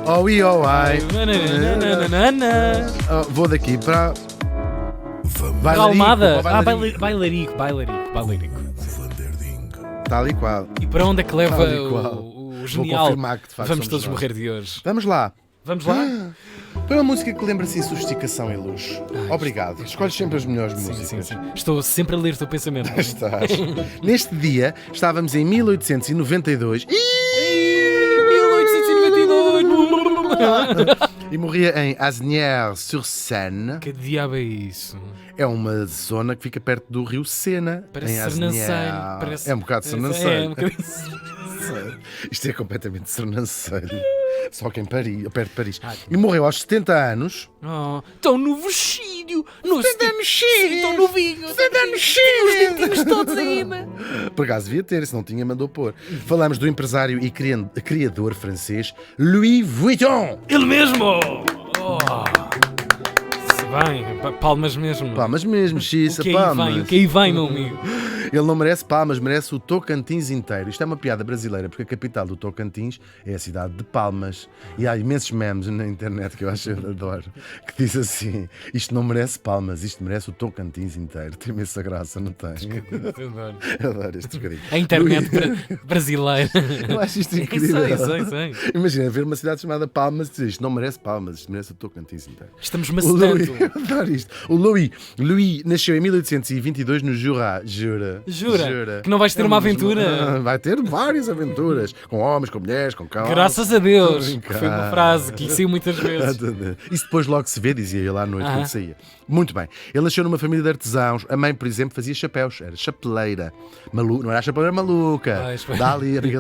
Oh, e oh, ai. Vou daqui para... Almada. Bailarico. Bailarico. Tal e qual. E para onde é que leva Tal e qual. o Vou genial? confirmar que de facto Vamos somos todos nós. morrer de hoje. Vamos lá. Vamos lá? Para uma música que lembra-se de sofisticação e luz. Obrigado. Escolhes sempre as melhores músicas. Sim. Estou sempre a ler o teu pensamento. Estás. Neste dia, estávamos em 1892 e morria em Asnières-sur-Seine. Que diabo é isso? É uma zona que fica perto do rio Sena. Parece em Sernancelho. Asnières. É um bocado É, Sernancelho. um bocadinho. Isto é completamente Sernancelho. Só que em Paris, perto de Paris. E morreu aos 70 anos. Oh, estão no vestido. No mexer. Estão no vinho. Os dentinhos todos ainda. Por acaso devia ter, se não tinha, mandou pôr. Falamos do empresário e criador francês Louis Vuitton. Ele mesmo! Oh. Se bem, palmas mesmo. Palmas mesmo, xiça, O que aí palmas. vem, o que aí vem, meu amigo? Ele não merece palmas, merece o Tocantins inteiro. Isto é uma piada brasileira, porque a capital do Tocantins é a cidade de Palmas. E há imensos memes na internet que eu adoro, que diz assim: isto não merece palmas, isto merece o Tocantins inteiro. Tem imensa graça, não tem? Eu adoro este bocadinho. A internet brasileira. Eu acho isto incrível. Sei. Imagina ver uma cidade chamada Palmas e dizer isto não merece palmas, isto merece o Tocantins inteiro. Estamos O Louis, macetando. eu adoro isto. O Louis nasceu em 1822 no Jura. Jura? Que não vais ter uma aventura? Vai ter várias aventuras. Com homens, com mulheres, com cães. Graças a Deus. Estou a Que foi uma brincar. frase que lhe saiu muitas vezes. Isso depois logo se vê, dizia ele à noite quando saía. Muito bem. Ele nasceu numa família de artesãos. A mãe, por exemplo, fazia chapéus. Era chapeleira. Não era chapeleira maluca. Dália, amiga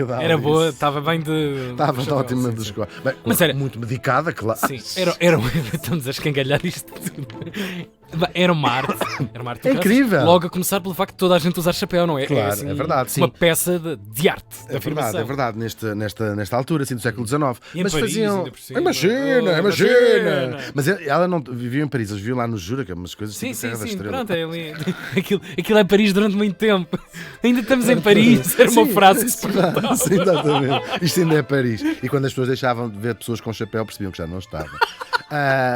Dália. Era boa, estava bem de... Estava chapéu, ótima sim, dos sim. quadros. Bem, Mas era... muito medicada, claro. Sim, estamos a escangalhar isto tudo. Era uma arte. É incrível. Logo a começar pelo facto de toda a gente usar chapéu, não é? Claro, assim, é verdade, sim. Uma peça de arte, de afirmação. É verdade, nesta altura, assim, do século XIX. E em Mas Paris, faziam. ainda por cima. Imagina! Mas ela não vivia em Paris, eles viviam lá no Jura, que é umas coisas Sim, tipo Serra da Estrela. pronto, é ali. Aquilo é Paris durante muito tempo. Ainda estamos em Paris, era uma frase que se perguntava. Sim, exatamente. Isto ainda é Paris. E quando as pessoas deixavam de ver pessoas com chapéu, percebiam que já não estavam.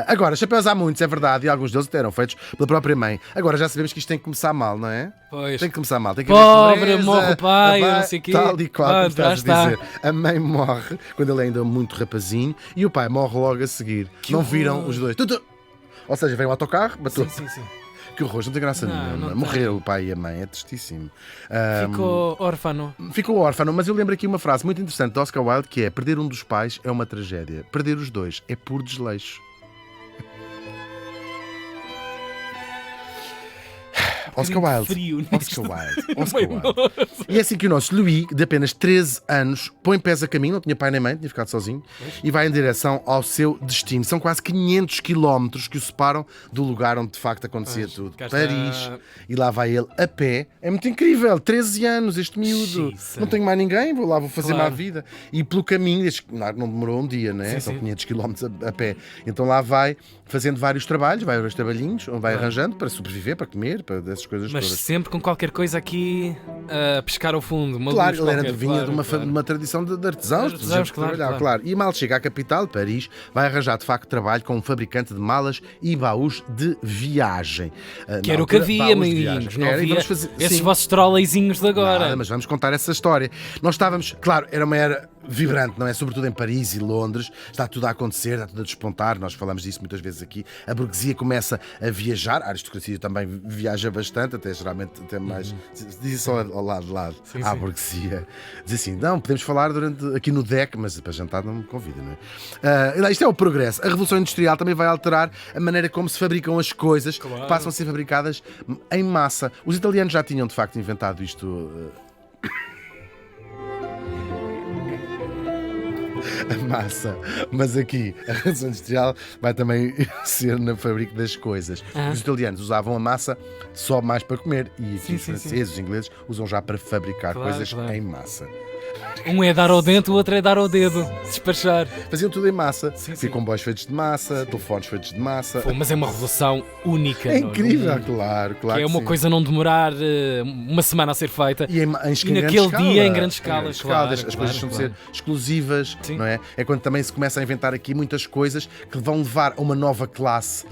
Agora, chapéus há muitos, é verdade, e alguns deles até eram feitos pela própria mãe. Agora já sabemos que isto tem que começar mal, não é? Pois. Tem que começar mal. Tem que haver Pobre, pobreza, morre o pai, a mãe, não sei o quê. tal e qual, como Lá estás a está. dizer. A mãe morre quando ele é ainda muito rapazinho e o pai morre logo a seguir. Não horror. viram os dois. Ou seja, vem o autocarro, bateu. Sim. Que horror, não tem graça nenhuma. não Morrer tem. o pai e a mãe é tristíssimo. Ficou órfão. Ficou órfão, mas eu lembro aqui uma frase muito interessante de Oscar Wilde que é: perder um dos pais é uma tragédia, perder os dois é puro desleixo. Oscar Wilde. Frio Oscar Wilde. E é assim que o nosso Louis, de apenas 13 anos, põe pés a caminho, não tinha pai nem mãe, tinha ficado sozinho, e vai em direção ao seu destino. São quase 500 quilómetros que o separam do lugar onde de facto acontecia tudo. cá está. Paris. E lá vai ele a pé. É muito incrível. 13 anos, este miúdo. Xiça. Não tenho mais ninguém, vou lá, vou fazer Claro. má vida. E pelo caminho, não demorou um dia, não é? São 500 quilómetros a pé. Então lá vai fazendo vários trabalhos, vários trabalhinhos, onde vai arranjando para sobreviver, para comer, para dessas coisas Mas todas. sempre com qualquer coisa aqui a pescar ao fundo. Uma Claro, luz ele qualquer, vinha de uma claro. tradição de artesãos, De de artesãos, gente que trabalhava, claro. E mal chega à capital, Paris, vai arranjar de facto trabalho com um fabricante de malas e baús de viagem. Que Na era o que altura, havia, baús de amiguinhos. viagem. Não Era, e havia vamos fazer- esses sim. vossos troleizinhos de agora. Nada, mas vamos contar essa história. Nós estávamos, claro, era uma era vibrante, não é? Sobretudo em Paris e Londres, está tudo a acontecer, está tudo a despontar, nós falamos disso muitas vezes aqui. A burguesia começa a viajar, a aristocracia também viaja bastante, até geralmente até mais. Diz só ao lado, à burguesia. Diz assim: não, podemos falar aqui no deck, mas para jantar não me convida, não é? Isto é o progresso. A Revolução Industrial também vai alterar a maneira como se fabricam as coisas, que passam a ser fabricadas em massa. Os italianos já tinham de facto inventado isto. A massa, mas aqui a Revolução Industrial vai também ser na fábrica das coisas. Os italianos usavam a massa só mais para comer e aqui os franceses, os ingleses usam já para fabricar coisas em massa. Um é dar ao dente, o outro é dar ao dedo. Despachar. Faziam tudo em massa. Sim. Havia comboios feitos de massa, telefones feitos de massa. Pô, mas é uma revolução única. É no incrível, mundo. claro, Que claro. é uma sim. coisa não demorar uma semana a ser feita. E, em E grande naquele escala, dia, em grande escala, grande claro, as claro, coisas são de claro. ser exclusivas, Sim. não é? É quando também se começa a inventar aqui muitas coisas que vão levar a uma nova classe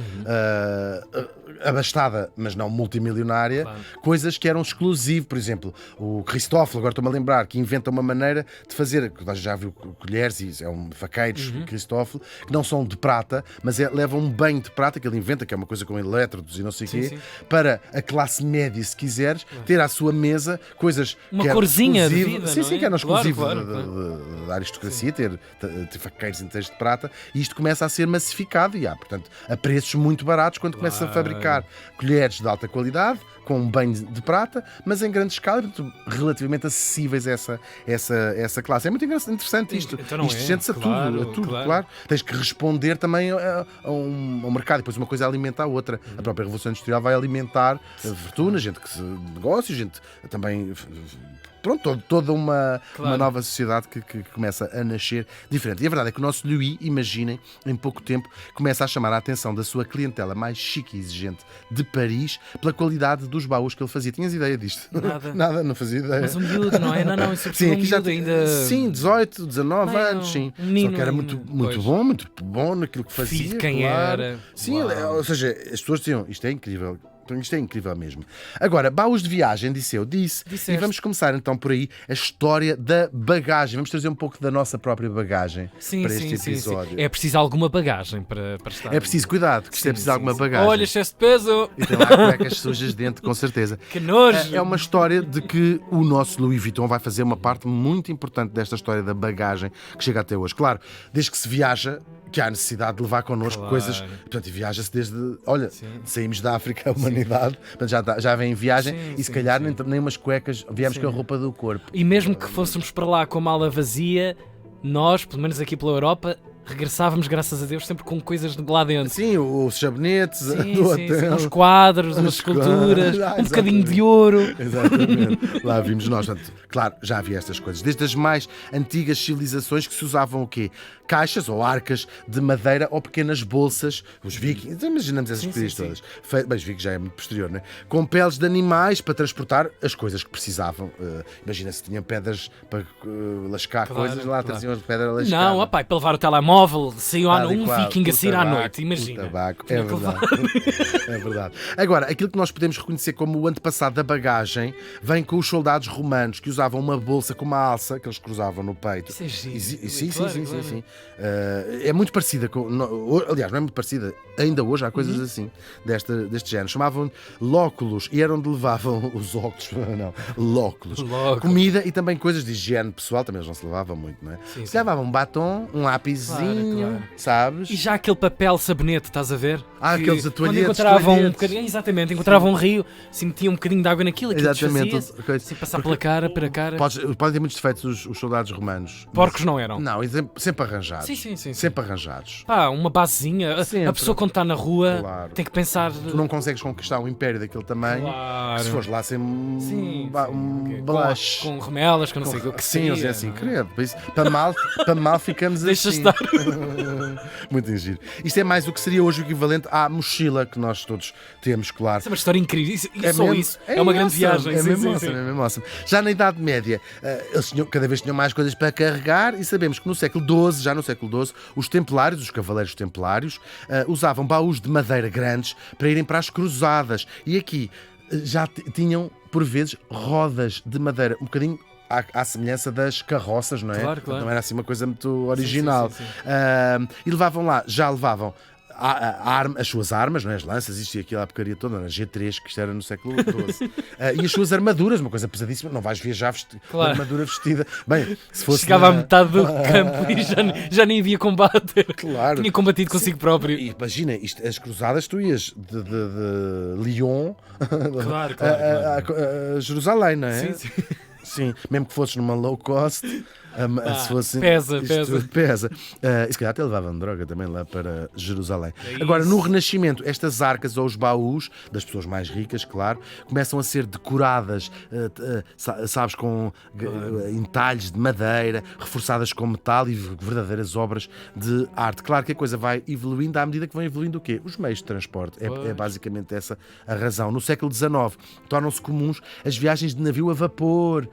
abastada, mas não multimilionária, Claro. coisas que eram exclusivas. Por exemplo, o Cristófilo, agora estou-me a lembrar, que inventa uma maneira de fazer, que já viu colheres e faqueiros, Cristófilo, que não são de prata, mas levam um banho de prata que ele inventa, que é uma coisa com elétrodos e não sei o quê, Sim. para a classe média, se quiseres, ter à sua mesa coisas Uma que eram corzinha de exclusivas- vida, Sim, não sim, é? que eram Claro, exclusivas claro, da aristocracia, ter faqueiros inteiros de prata, e isto começa a ser massificado e há, portanto, a preços muito baratos quando começa a fabricar colheres de alta qualidade, com um banho de prata, mas em grande escala, portanto, relativamente acessíveis a essa classe. É muito interessante isto. Então não Isto é? sente-se Claro, a tudo, claro. claro. Tens que responder também ao mercado. Depois uma coisa alimenta a outra. A própria Revolução Industrial vai alimentar fortuna, gente que se negócios, gente também. Pronto, toda uma nova sociedade que começa a nascer diferente. E a verdade é que o nosso Louis, imaginem, em pouco tempo, começa a chamar a atenção da sua clientela mais chique e exigente de Paris pela qualidade dos baús que ele fazia. Tinhas ideia disto? Nada. Nada, não fazia ideia. Mas um miúdo, não é? Não, isso Sim, é um aqui já miúdo ainda. Sim, 18, 19 Não, anos, sim. um menino Só que era ainda, muito pois. muito bom naquilo que fazia. Filho de quem claro. era. Sim, Uau. ou seja, as pessoas diziam, isto é incrível. Então, isto é incrível mesmo. Agora, baús de viagem, disse. Disseste. E vamos começar então por aí a história da bagagem. Vamos trazer um pouco da nossa própria bagagem Sim, para sim, este sim, episódio. sim. É preciso alguma bagagem para estar. É preciso cuidado, que isto é preciso alguma bagagem. Olha, excesso de peso! E tem lá cuecas sujas dentro, com certeza. Que nojo! É uma história de que o nosso Louis Vuitton vai fazer uma parte muito importante desta história da bagagem que chega até hoje. Claro, desde que se viaja, que há necessidade de levar connosco Claro. coisas. Portanto, e viaja-se desde. Olha, Sim. saímos da África, a humanidade, portanto, já vem em viagem Sim, e se sim, calhar sim. nem umas cuecas, viemos Sim. com a roupa do corpo. E mesmo que fôssemos para lá com a mala vazia, nós, pelo menos aqui pela Europa, regressávamos, graças a Deus, sempre com coisas de lá dentro. Sim, os sabonetes Sim, do sim, sim. hotel. Uns quadros, umas Uns esculturas, quadros. um bocadinho Exatamente. de ouro. Exatamente. Lá vimos nós. Portanto, claro, já havia estas coisas. Desde as mais antigas civilizações que se usavam o quê? Caixas ou arcas de madeira ou pequenas bolsas. Os vikings, então imaginamos essas Sim, coisas sim, todas. Bem, os vikings já é muito posterior, não é? Com peles de animais para transportar as coisas que precisavam. Imagina se tinham pedras para lascar Claro, coisas, lá claro. traziam as pedras lascadas. Não, opá, para levar o telemóvel, saiu Tal e um qual, viking a o sair à tabaco, noite, imagina. O tabaco, Tinha é que verdade. É verdade. Agora, aquilo que nós podemos reconhecer como o antepassado da bagagem vem com os soldados romanos que usavam uma bolsa com uma alça que eles cruzavam no peito. Isso é giro. Sim, Claro, sim, claro. sim, sim. É muito parecida com. Aliás, não é muito parecida. Ainda hoje há coisas Uhum. assim, deste género. Chamavam lóculos e era onde levavam os óculos. Não, lóculos. Lóculos. Comida e também coisas de higiene pessoal, também eles não se levavam muito, não é? Sim, Se sim. levavam um batom, um lapisinho, Claro. sabes? E já aquele papel sabonete, estás a ver? Ah, Que aqueles quando toalhetes, encontravam um toalhetes. bocadinho, exatamente, encontravam um rio, se metiam um bocadinho de água naquilo, aquilo Exatamente. desfazia-se, sem passar pela cara, para a cara. Podem ter muitos defeitos os soldados romanos. Porcos não eram. Não, e sempre arranjados. Sim. Sempre arranjados. Pá, uma basezinha. A Sempre. pessoa quando está na rua Claro. tem que pensar. Tu não consegues conquistar um império daquele tamanho Claro. se fores lá sem Sim, um balacho. com remelas, que eu não sei o que Sim, seria, eles dizem assim, não é? credo. Por isso, para mal ficamos Deixa assim. estar. Muito giro. Isto é mais o que seria hoje o equivalente à mochila que nós todos temos, claro. Isso é uma história incrível. Só mesmo- isso. É uma grande awesome, viagem. É Sim, mesmo sim, awesome, sim. é mesmo awesome. Já na Idade Média, eles cada vez tinham mais coisas para carregar e sabemos que no século XII, já no século XII, os templários, os cavaleiros templários, usavam baús de madeira grandes para irem para as cruzadas. E aqui já tinham, por vezes, rodas de madeira, um bocadinho à semelhança das carroças, não é? Claro, claro. Não era assim uma coisa muito original. sim. E levavam lá, já levavam as suas armas, não é? As lanças, isto e aquilo, a porcaria toda, na G3, que isto era no século XII. E as suas armaduras, uma coisa pesadíssima, não vais viajar Claro. com armadura vestida. Bem, se fosse. Chegava à metade do campo e já nem havia combate. Claro. Tinha combatido consigo próprio. E imagina, as cruzadas, tu ias de Lyon Claro, a Jerusalém, não é? Sim. Sim, mesmo que fosses numa low cost, se fosse, pesa, isto pesa. tudo pesa. E se calhar até levavam droga também lá para Jerusalém. É Agora, isso. no Renascimento, estas arcas ou os baús, das pessoas mais ricas, claro, começam a ser decoradas, sabes, com entalhes de madeira, reforçadas com metal e verdadeiras obras de arte. Claro que a coisa vai evoluindo à medida que vão evoluindo o quê? Os meios de transporte. É basicamente essa a razão. No século XIX, tornam-se comuns as viagens de navio a vapor,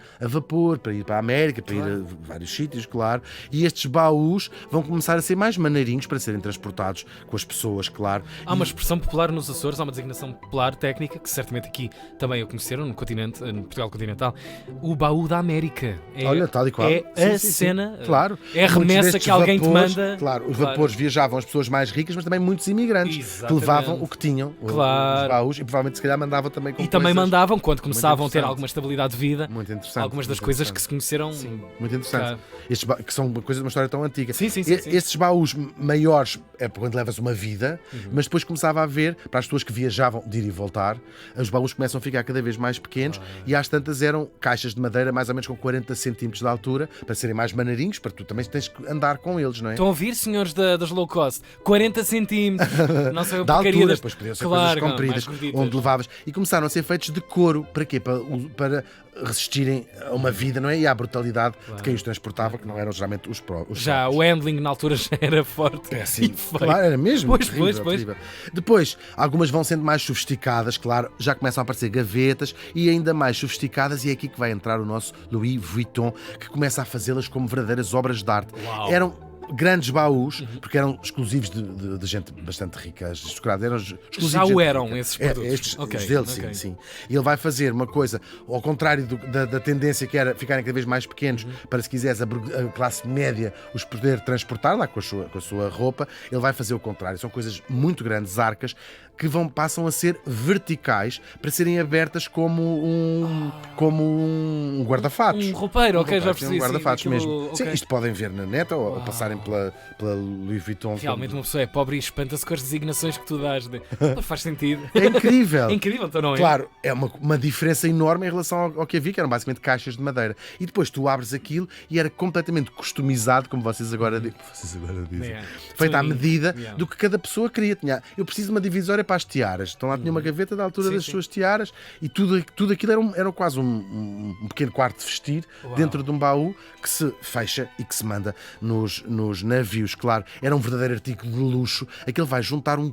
para ir para a América, para ir a vários sítios, claro. E estes baús vão começar a ser mais maneirinhos para serem transportados com as pessoas, claro. Há uma expressão popular nos Açores, há uma designação popular técnica, que certamente aqui também a conheceram, no continente, no Portugal continental, o baú da América. Olha, tal e qual. É Sim, a sim, cena, sim. Claro. é a remessa Muitos destes que alguém vapores, te manda. Claro, os vapores viajavam as pessoas mais ricas, mas também muitos imigrantes Exatamente. que levavam o que tinham, os baús, e provavelmente se calhar mandavam também com E também coisas mandavam, quando começavam a ter interessante. alguma estabilidade de vida, muito interessante. algumas das muito coisas interessante. que se conheceram. Sim, muito interessante. Claro. Que são coisas de uma história tão antiga. Sim, sim. Estes baús maiores é quando levas uma vida, mas depois começava a haver, para as pessoas que viajavam de ir e voltar, os baús começam a ficar cada vez mais pequenos e às tantas eram caixas de madeira mais ou menos com 40 centímetros de altura, para serem mais maneirinhos, para tu também tens que andar com eles, não é? Estão a ouvir, senhores das low cost? 40 centímetros. Não sei o Da porcaria altura, das- depois podiam ser Claro, coisas compridas, mais gorditas. onde levavas. E começaram a ser feitos de couro. Para quê? Para resistirem a uma vida, não é? E à brutalidade de quem os transportava, que não eram geralmente os Já próprios. o handling na altura já era forte. Péssimo. E feio. Claro, era mesmo. Pois, terrível, pois. terrível. Depois, algumas vão sendo mais sofisticadas, claro, já começam a aparecer gavetas e ainda mais sofisticadas, e é aqui que vai entrar o nosso Louis Vuitton, que começa a fazê-las como verdadeiras obras de arte. Uau. Eram grandes baús, porque eram exclusivos de gente bastante rica, aristocrata. Eram exclusivos Já de o gente eram, rica. esses produtos. Estes Ok, os dele, ok. sim. E ele vai fazer uma coisa, ao contrário da tendência que era ficarem cada vez mais pequenos, para, se quiseres, a classe média os poder transportar lá com a sua roupa, ele vai fazer o contrário. São coisas muito grandes, arcas, que passam a ser verticais para serem abertas como um guarda-fatos. Um roupeiro, ok, já roupeiro, percebi. um guarda-fatos sim, aquilo- mesmo. ok. Sim, isto podem ver na net ou passarem pela Louis Vuitton. Realmente uma pessoa é pobre e espanta-se com as designações que tu dás. Mas faz sentido. É incrível. É incrível, então não é? Claro, é uma diferença enorme em relação ao que havia, que eram basicamente caixas de madeira. E depois tu abres aquilo e era completamente customizado, como vocês agora dizem. Yeah. Feita à Sim. medida Yeah. do que cada pessoa queria. Eu preciso de uma divisória para as tiaras. Então lá tinha uma gaveta da altura Sim, das sim. suas tiaras e tudo aquilo era quase um pequeno quarto de vestir Uau. dentro de um baú que se fecha e que se manda nos navios. Claro, era um verdadeiro artigo de luxo. Aquele vai juntar um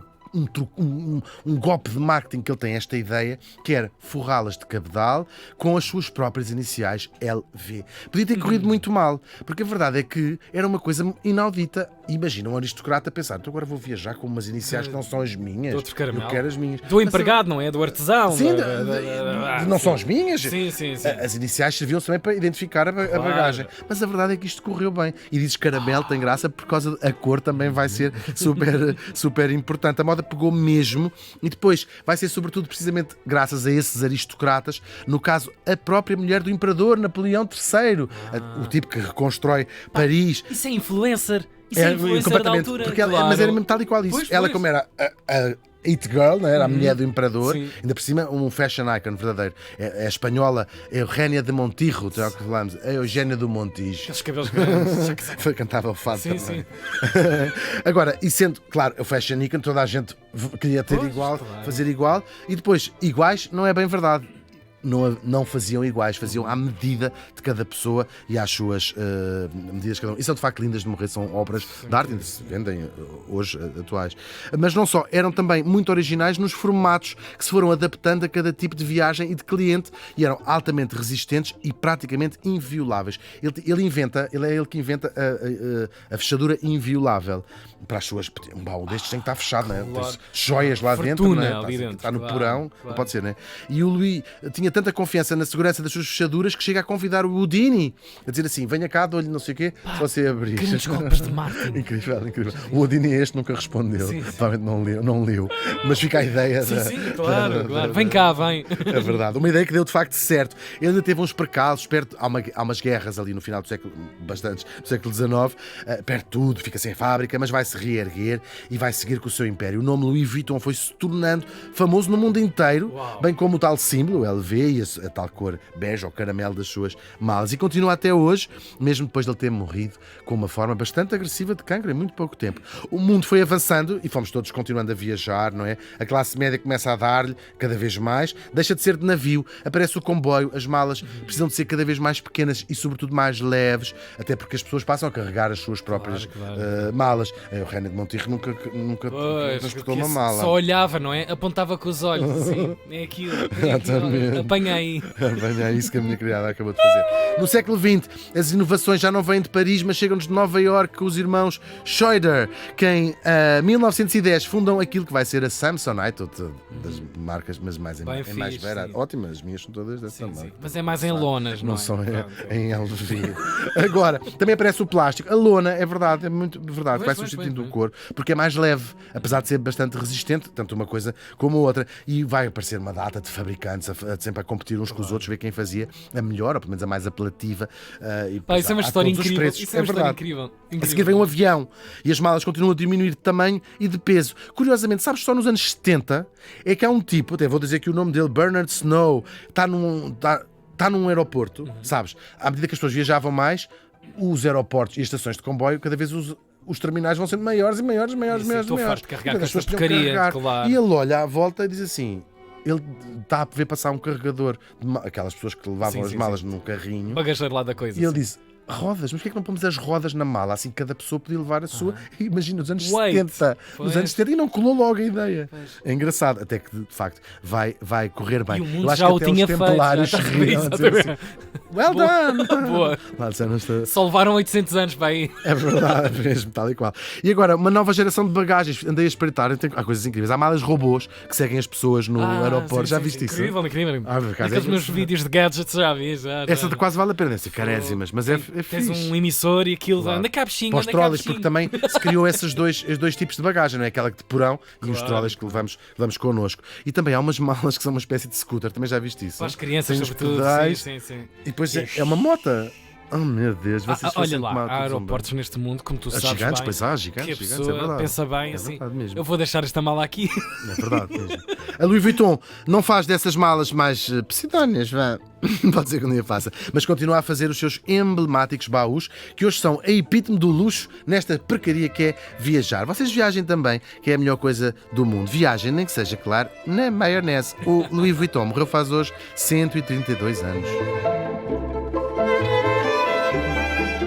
golpe de marketing que ele tem, esta ideia, que era forrá-las de cabedal com as suas próprias iniciais LV. Podia ter corrido muito mal, porque a verdade é que era uma coisa inaudita. Imagina um aristocrata pensar, então agora vou viajar com umas iniciais que não são as minhas. De outro caramelo. Eu quero as minhas. Do empregado, não é? Do artesão. Sim, não sim. são as minhas. Sim. As iniciais serviam também para identificar a bagagem. Mas a verdade é que isto correu bem. E dizes caramelo tem graça por causa da cor, também vai ser super importante. A moda pegou mesmo e depois vai ser sobretudo precisamente graças a esses aristocratas, no caso a própria mulher do imperador Napoleão III, o tipo que reconstrói Paris. Isso é influencer. Isso é influencer da altura. Porque ela, claro. mas era mesmo tal e qual isso. Pois, Ela, pois. como era a It Girl, não é? Era a mulher do imperador, Sim. ainda por cima um fashion icon verdadeiro. É a espanhola Eugénia de Montijo, já que falamos, é Eugénia do Montijo. Aqueles cabelos grandes. Foi cantava o fado Sim, também. sim. Agora, e sendo, claro, o fashion icon, toda a gente queria ter Pois, igual, claro. fazer igual, e depois, iguais, não é bem verdade. Não faziam iguais, faziam à medida de cada pessoa e às suas medidas de cada um. E são de facto lindas de morrer, são obras de arte, ainda se vendem hoje, atuais. Mas não só, eram também muito originais nos formatos que se foram adaptando a cada tipo de viagem e de cliente e eram altamente resistentes e praticamente invioláveis. Ele é ele que inventa a fechadura inviolável. Para as suas. Um baú destes tem que estar fechado, não é? Claro. Tem joias lá Fortuna dentro, não é? ali dentro, Está no claro, porão, claro. não pode ser, não é? E o Louis tinha tanta confiança na segurança das suas fechaduras que chega a convidar o Houdini a dizer assim: venha cá, dou-lhe não sei o quê, se você abrir. Grandes golpes de marketing. Incrível. O Houdini este nunca respondeu. Sim. Provavelmente não leu. Mas fica a ideia Sim, da. sim, claro. Vem cá, vem. É verdade. Uma ideia que deu de facto certo. Ele ainda teve uns percalços perto. Há umas guerras ali no final do século, bastantes, do século XIX, perto de tudo, fica sem fábrica, mas vai se reerguer e vai seguir com o seu império. O nome Louis Vuitton foi se tornando famoso no mundo inteiro, Uau. bem como o tal símbolo, o LV, vê e a tal cor bege ou caramelo das suas malas. E continua até hoje, mesmo depois de ele ter morrido, com uma forma bastante agressiva de cancro em muito pouco tempo. O mundo foi avançando e fomos todos continuando a viajar, não é? A classe média começa a dar-lhe cada vez mais, deixa de ser de navio, aparece o comboio, as malas precisam de ser cada vez mais pequenas e sobretudo mais leves, até porque as pessoas passam a carregar as suas próprias malas. O René de Montijo nunca transportou uma mala. Só olhava, não é? Apontava com os olhos, assim, é aquilo, Exatamente. apanha aí. É isso que a minha criada acabou de fazer. No século XX, as inovações já não vêm de Paris, mas chegam-nos de Nova Iorque com os irmãos Schroeder, que em 1910 fundam aquilo que vai ser a Samsonite, outra das marcas, mas mais mais vera. Ótimas, as minhas são todas dessa marca. Mas é mais em lonas, não é? Não são em LV. Agora, também aparece o plástico. A lona, é verdade, é muito verdade, vai substituindo o couro, porque é mais leve, apesar de ser bastante resistente, tanto uma coisa como a outra. E vai aparecer uma data de fabricantes sempre a competir uns com os outros, ver quem fazia a melhor, ou pelo menos a mais apelativa. Isso é uma história incrível. Isso é uma história incrível. A seguir vem um avião e as malas continuam a diminuir de tamanho e de peso. Curiosamente, sabes, só nos anos 70 é que há um tipo, até vou dizer que o nome dele, Bernard Snow, está num aeroporto, sabes? À medida que as pessoas viajavam mais, os aeroportos e as estações de comboio, cada vez os terminais vão sendo maiores e maiores. Estou farto de carregar com esta porcaria, claro. E ele olha à volta e diz assim... Ele está a ver passar um carregador, aquelas pessoas que levavam as malas num carrinho. Bagageiro lá da coisa. E ele disse, rodas, mas porquê é que não pomos as rodas na mala? Assim cada pessoa podia levar a sua. Imagina, nos anos 70. Nos anos 70 e não colou logo a ideia. É engraçado, até que de facto vai correr bem. E o mundo já o tinha feito. Well done! Boa. Só levaram 800 anos para aí. É verdade, mesmo, tal e qual. E agora, uma nova geração de bagagens. Andei a espreitar, há coisas incríveis. Há malas robôs que seguem as pessoas no aeroporto. Já viste isso? Incrível. Aqueles meus vídeos de gadgets já vi. Essa quase vale a pena, ser carésimas, mas é fixe. Tens um emissor e aquilo anda cabecinha. Para os trolleys, porque também se criou esses dois tipos de bagagem, não é? Aquela de porão e os trolleys que levamos connosco. E também há umas malas que são uma espécie de scooter, também já viste isso? Para as crianças, sobretudo. Sim. E depois é uma mota. Oh meu Deus, vocês olha lá, há aeroportos neste mundo, como tu sabes gigantes, bem, pois há, gigantes, que a pessoa é verdade. pensa bem assim, mesmo. Eu vou deixar esta mala aqui. É verdade mesmo. A Louis Vuitton não faz dessas malas mais pseudónias, pode ser que um dia faça, mas continua a fazer os seus emblemáticos baús, que hoje são a epítome do luxo nesta porcaria que é viajar. Vocês viajem também, que é a melhor coisa do mundo. Viajem, nem que seja, claro, na maionese. O Louis Vuitton morreu faz hoje 132 anos.